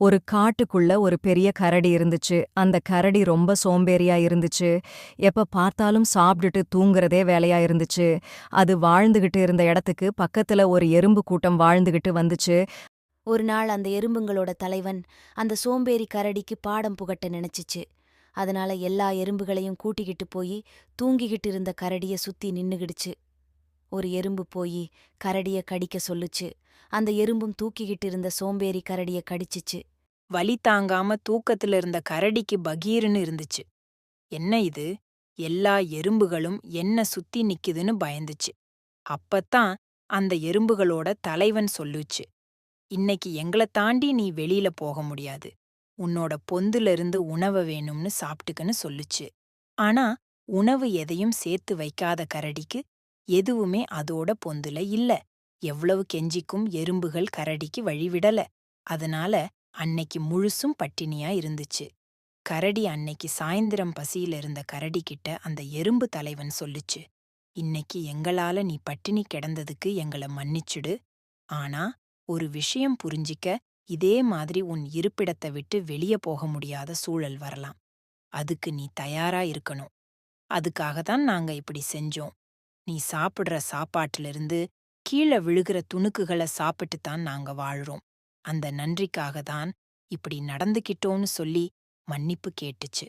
ஒரு காட்டுக்குள்ள ஒரு பெரிய கரடி இருந்துச்சு. அந்த கரடி ரொம்ப சோம்பேறியா இருந்துச்சு. எப்ப பார்த்தாலும் சாப்பிட்டுட்டு தூங்குறதே வேலையா இருந்துச்சு. அது வாழ்ந்துகிட்டு இருந்த இடத்துக்கு பக்கத்துல ஒரு எறும்பு கூட்டம் வாழ்ந்துகிட்டு வந்துச்சு. ஒரு நாள் அந்த எறும்புங்களோட தலைவன் அந்த சோம்பேறி கரடிக்கு பாடம் புகட்ட நினைச்சிச்சு. அதனால எல்லா எறும்புகளையும் கூட்டிக்கிட்டு போய் தூங்கிக்கிட்டு இருந்த கரடிய சுத்தி நின்னுகிடுச்சு. ஒரு எறும்பு போய் கரடிய கடிக்க சொல்லுச்சு. அந்த எறும்பும் தூக்கிக்கிட்டு இருந்த சோம்பேறி கரடிய கடிச்சிச்சு. வலி தாங்காம தூக்கத்துல இருந்த கரடிக்கு பகீர்னு இருந்துச்சு. என்ன இது? எல்லா எறும்புகளும் என்ன சுத்தி நிக்குதுன்னு பயந்துச்சு. அப்பத்தான் அந்த எறும்புகளோட தலைவன் சொல்லுச்சு, இன்னைக்கு எங்கள தாண்டி நீ வெளியில போக முடியாது. உன்னோட பொந்துல இருந்து உணவ வேணும்னு சாப்பிட்டுக்கன்னு சொல்லுச்சு. ஆனா உணவு எதையும் சேர்த்து வைக்காத கரடிக்கு எதுவுமே அதோட பொந்துல இல்ல. எவ்வளவு கெஞ்சிக்கும் எறும்புகள் கரடிக்கு வழிவிடல. அதனால அன்னைக்கு முழுசும் பட்டினியா இருந்துச்சு. கரடி அன்னைக்கு சாயந்திரம் பசியில இருந்த கரடி கிட்ட அந்த எறும்பு தலைவன் சொல்லுச்சு, இன்னைக்கு எங்களால நீ பட்டினி கிடந்ததுக்கு எங்கள மன்னிச்சுடு. ஆனா ஒரு விஷயம் புரிஞ்சிக்க, இதே மாதிரி உன் இருப்பிடத்தை விட்டு வெளிய போக முடியாத சூழல் வரலாம். அதுக்கு நீ தயாரா இருக்கணும். அதுக்காக தான் நாங்க இப்படி செஞ்சோம். நீ சாப்பிடுற சாப்பாட்டிலிருந்து கீழ விழுகிற துணுக்குகள சாப்பிட்டு தான் நாங்க வாழ்றோம். அந்த நன்றிக்காக தான் இப்படி நடந்துக்கிட்டோன்னு சொல்லி மன்னிப்பு கேட்டுச்சு.